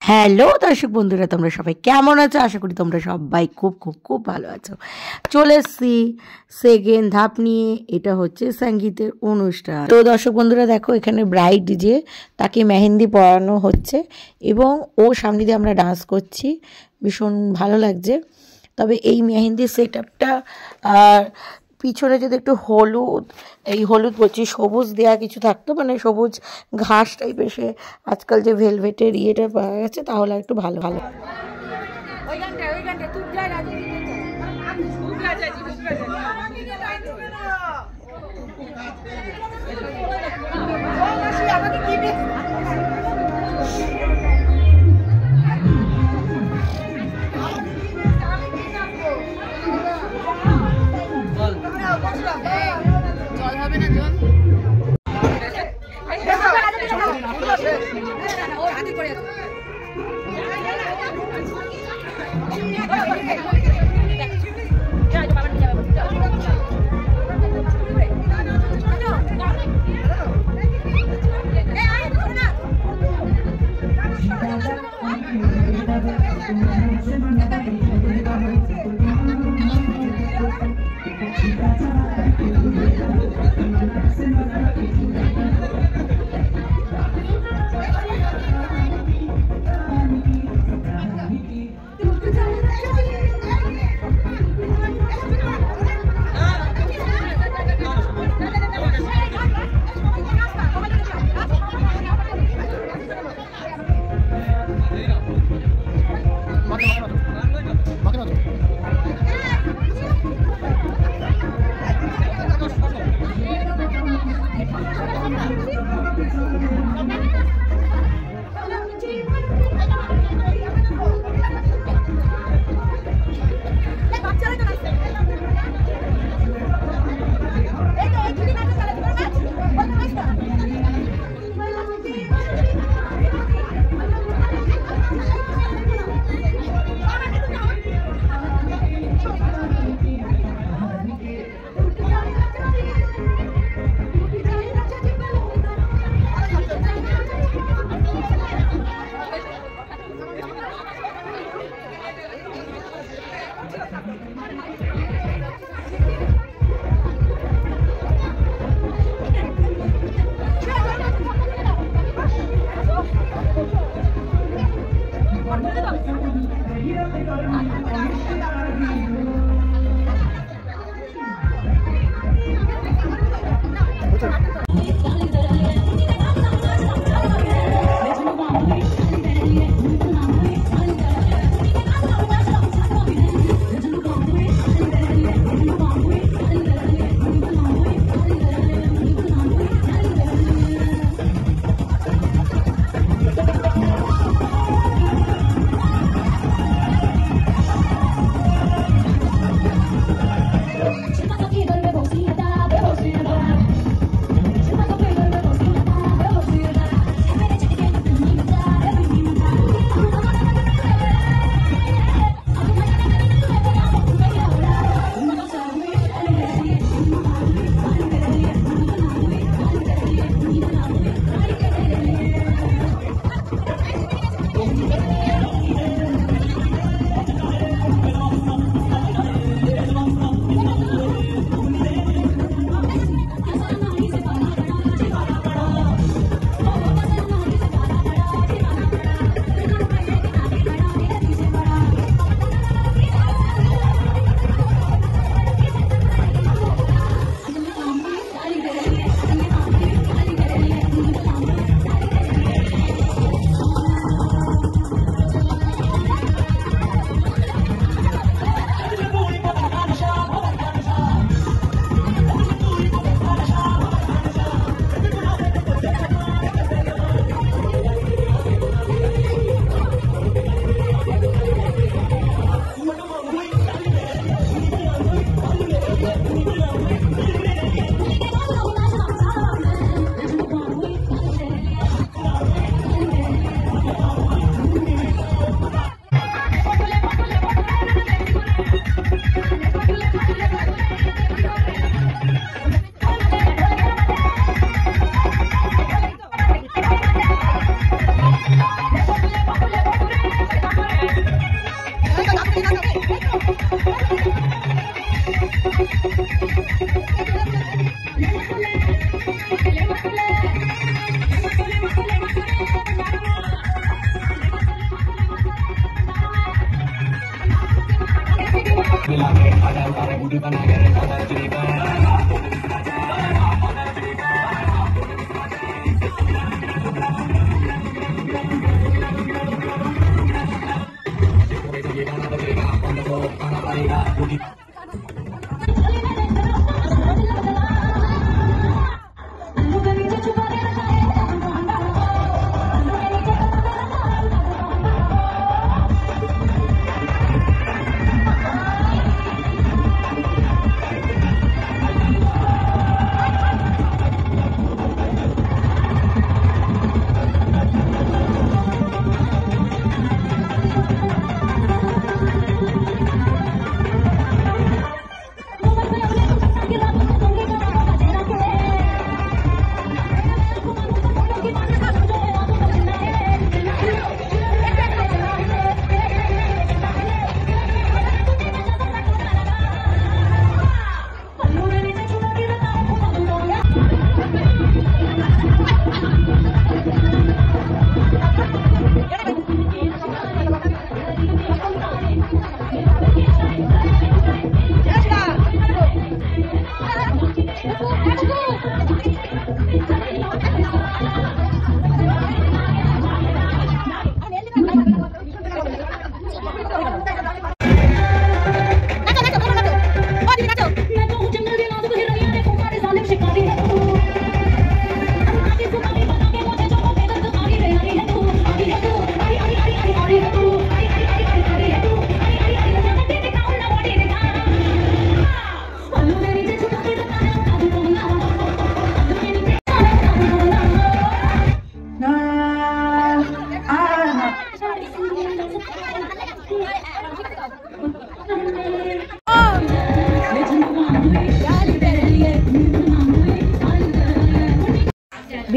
Hello দর্শক বন্ধুরা, তোমরা সবাই কেমন আছো? আশা করি তোমরা সবাই খুব খুব খুব ভালো আছো। চলে এসছি সেকেন্ড ধাপ নিয়ে। এটা হচ্ছে সঙ্গীতের অনুষ্ঠান। তো দর্শক বন্ধুরা দেখো, এখানে ব্রাইড যে তাকে মেহেন্দি পরানো হচ্ছে এবং ও সামনে দিয়ে আমরা ডান্স করছি, ভীষণ ভালো লাগছে। তবে এই মেহেন্দির সেট আপটা আর পিছনে যদি একটু হলুদ বলছি সবুজ দেওয়া কিছু থাকতো, মানে সবুজ ঘাস টাইপের, সে আজকাল যে ভেলভেটের ইয়েটা পাওয়া গেছে, তাহলে একটু ভালো ভালো। জল হবে না, জল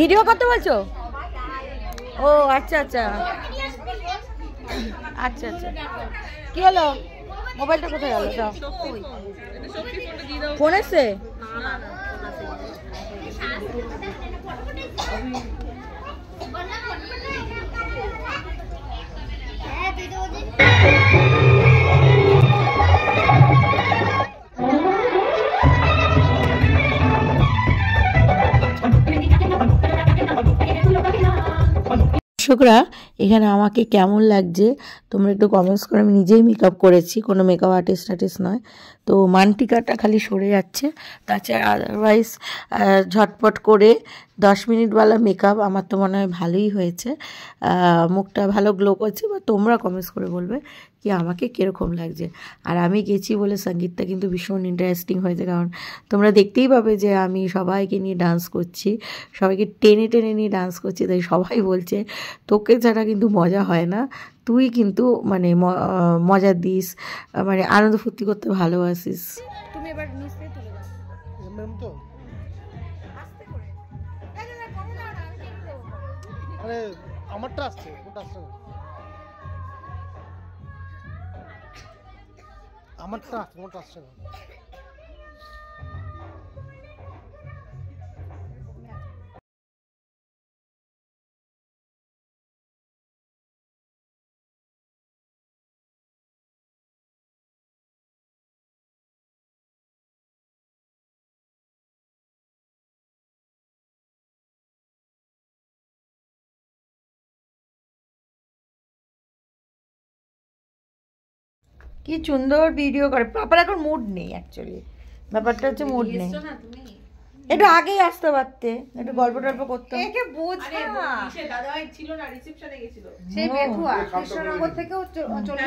ভিডিও করতে বলছো? ও আচ্ছা আচ্ছা আচ্ছা আচ্ছা, কি হলো? মোবাইলটা কোথায় গেল? দাও, ফোন এসছে? দর্শকরা, এখানে আমাকে কেমন লাগছে তোমরা একটু কমেন্টস করে। আমি নিজেই মেকআপ করেছি, কোনো মেকআপ আর্টিস্ট নয়। তো মানটিকাটা খালি সরে যাচ্ছে, তাছাড়া আদারওয়াইজ ঝটপট করে 10 মিনিটওয়ালা মেকআপ আমার তো মনে হয় ভালোই হয়েছে। মুখটা ভালো গ্লো করছে। বা তোমরা কমেন্টস করে বলবে কি আমাকে কীরকম লাগছে। আর আমি গেছি বলে সঙ্গীতটা কিন্তু ভীষণ ইন্টারেস্টিং হয়েছে, কারণ তোমরা দেখতেই পাবে যে আমি সবাইকে নিয়ে ডান্স করছি, সবাইকে টেনে টেনে নিয়ে ডান্স করছি। তাই সবাই বলছে তোকে ছাড়া কিন্তু মজা হয় না, তুই কিন্তু মানে মজা দিস, মানে আনন্দ ফুর্তি করতে ভালোবাসিস। তুমি এবার নিশ্চয়ই তুলে দাও ম্যাম। তো আস্তে করে আরে আমারটা আসছে, কোনটা আসছে? আমারটা আসছে, কোনটা আসছে? কি সুন্দর ভিডিও করে। পাপার এখন মুড নেই, অ্যাকচুয়ালি ব্যাপারটা হচ্ছে মুড নেই। একটু আগেই আসতে পারতে, একটু গল্প টল্প করতে। একে বোঝা সে দাদা ভাই ছিল না, রিসেপশনে গেছিল সেই বেথুয়া কৃষ্ণনগর থেকেও চলে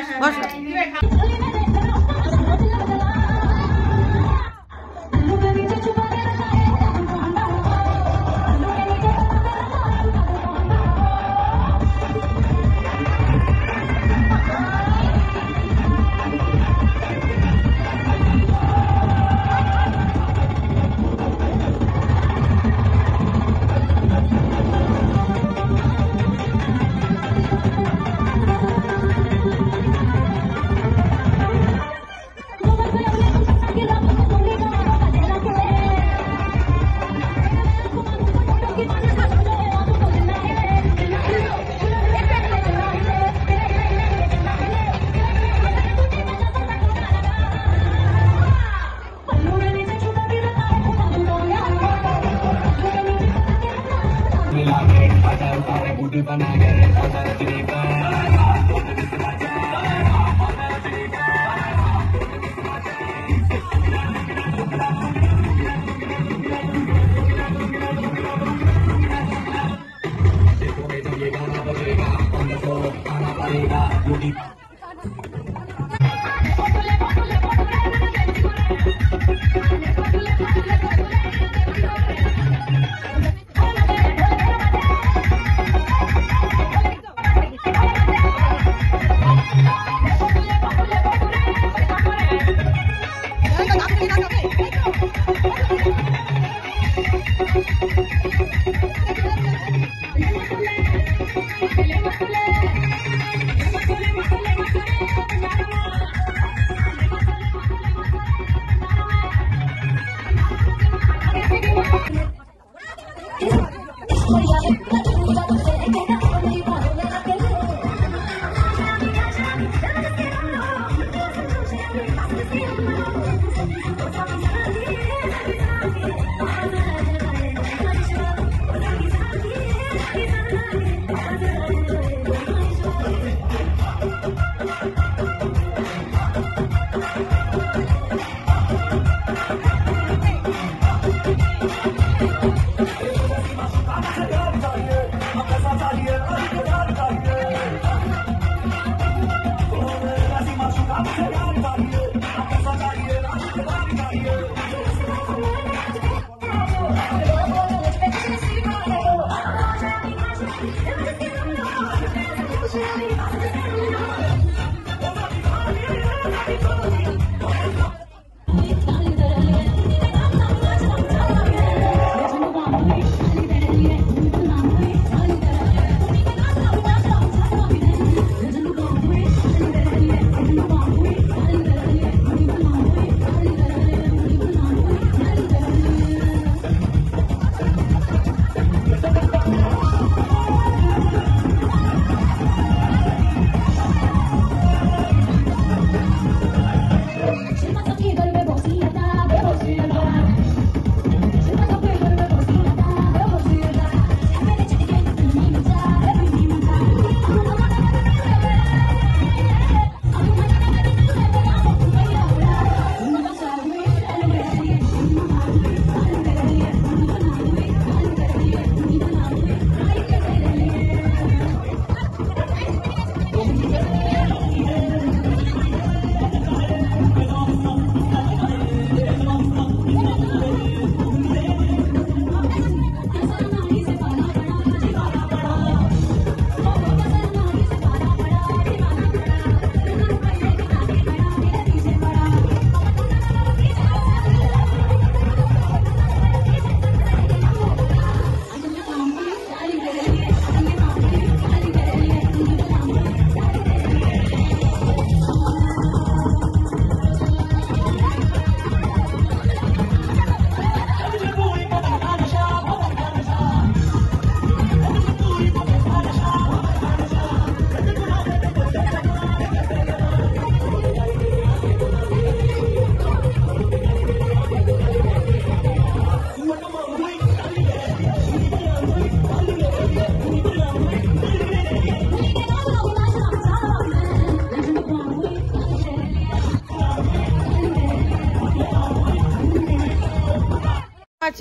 Yeah.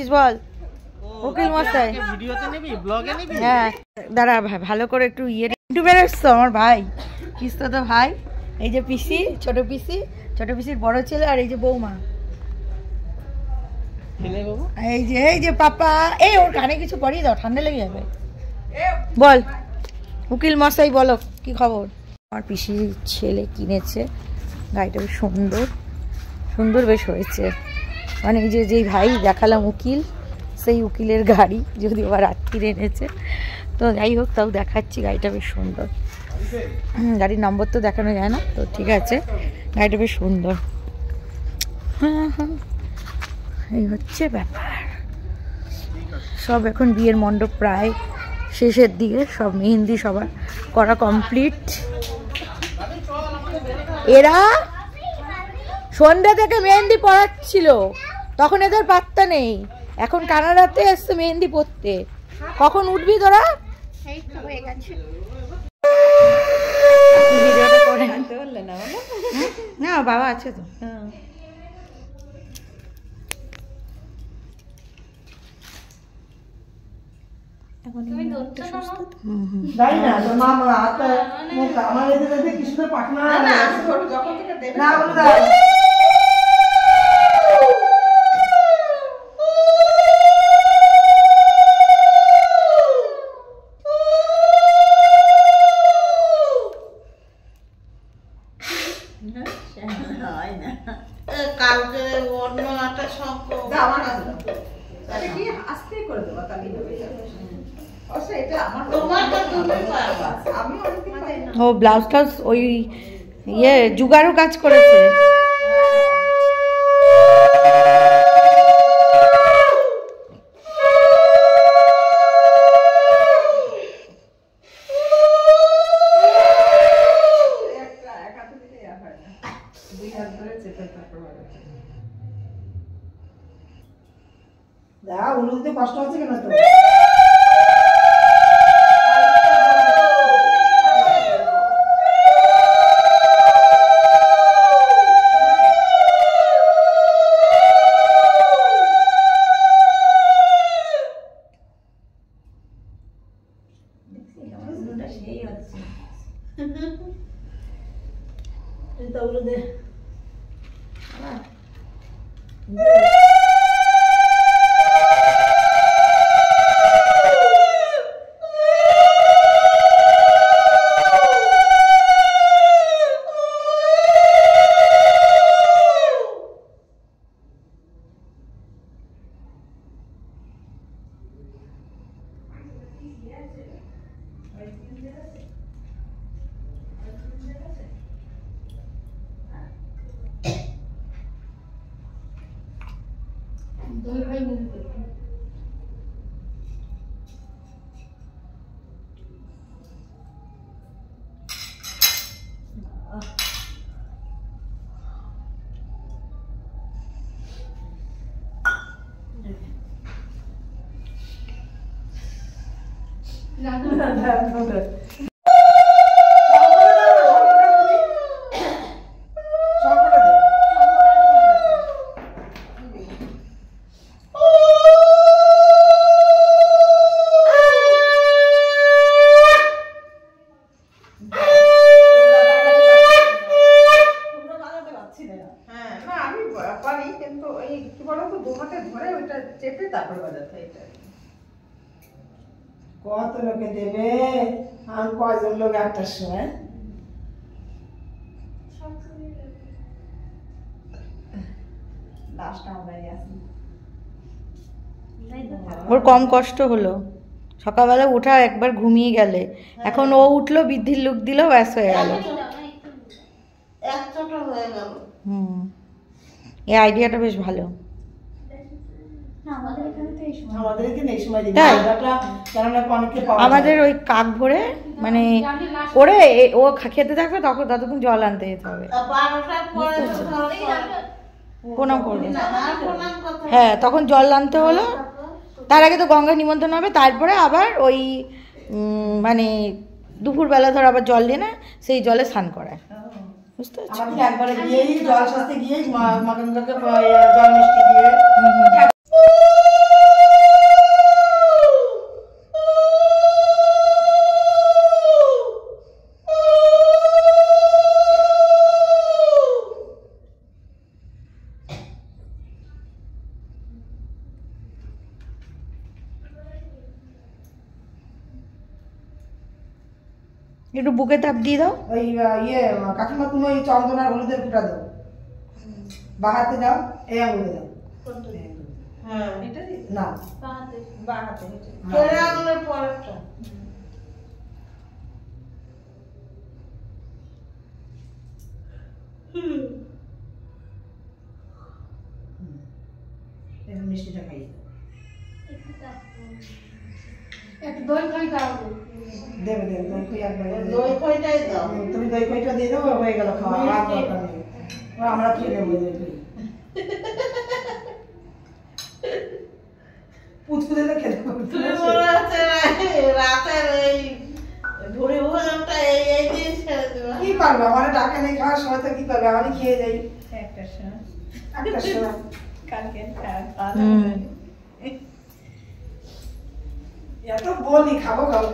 বল উকিল মশাই হ্যাঁ দাঁড়া ভালো করে একটু ইউটিউবে এসছো আমার ভাই কিস্তো তো ভাই এই যে পিসি ছোট পিসির বড় ছেলে আর এই যে বৌমা এই যে পাপা এই ওর কানে কিছু পরিয়ে দাও ঠান্ডা লেগে যাবে বল উকিল মশাই বলো কি খবর আমার পিসির ছেলে কিনেছে গাড়িটা বেশ সুন্দর বেশ হয়েছে মানে এই যে যেই ভাই দেখালাম উকিল সেই উকিলের গাড়ি যদি আবার রাত্রিরে এনেছে তো যাই হোক তাও দেখাচ্ছি গাড়িটা বেশ সুন্দর গাড়ির নম্বর তো দেখানো যায় না তো ঠিক আছে গাড়িটা বেশ সুন্দর হ্যাঁ এই হচ্ছে ব্যাপার সব এখন বিয়ের মণ্ডপ প্রায় শেষের দিকে সব মেহেন্দি সবার করা কমপ্লিট এরা সন্ধ্যা থেকে মেহেন্দি পড়াচ্ছিল তখন এদের পাত্তা নেই এখন কানাডাতে এসছে মেহেন্দি পড়তে কখন উঠবি তোরা না বাবা আছে তো কালকে অন্য একটা ও ব্লাউজ টাউজ ওই ইয়ে জুগারও কাজ করেছে কষ্ট হচ্ছে কেন তো কত লোকে দেবে আর কয়জন লোক একটার সময় ওর কম কষ্ট হলো সকালবেলা উঠা একবার ঘুমিয়ে গেলে এখন ও উঠলো বৃদ্ধির লুক দিল ব্যাস হয়ে গেল এই আইডিয়াটা বেশ ভালো আমাদের ওই কাক ভরে মানে করে ও খেতে থাকবে তখন ততক্ষণ জল আনতে যেতে হবে প্রণাম করবে হ্যাঁ তখন জল আনতে হলো তার আগে তো গঙ্গা নিমন্ত্রণ হবে তারপরে আবার ওই মানে দুপুরবেলা ধর আবার জল নিয়ে না সেই জলে স্নান করায় বুঝতে পারছি একবারে গিয়েই জল সাথে গিয়েই মা গঙ্গাকে জল মিষ্টি দিয়ে একটু বুকে তাপ দিয়ে দাও। ওই ইয়ে কাকিমা তুমি ওই চন্দন আর হলুদের ফুটা দাও, বা হাতে দাও, এই আঙুলে দাও। হ্যাঁ এটা না বা হাতে চলে আঙুলের পরেরটা মিষ্টিটা খাইয়ে দাও। একটু দই খাই দাও। দেবে দেবে দই খই একবার দই খইটাই দাও। তুমি দই খইটা দিয়ে দাও, হয়ে গেল খাওয়া, আর দরকার নেই। আমরা খেয়ে নেবো দই খই। পুচকুদের খেতে তুমি মনে হচ্ছে রাতের এই ভুড়ি ভোজনটা এই দিয়ে ছেড়ে দেবো। কি পারবো, আমার টাকা নেই খাওয়ার সময় তো কি পারবে, আমি খেয়ে যাই একটা সময় একটা সময়। কালকে হুম এত বলি খাবো খাবো।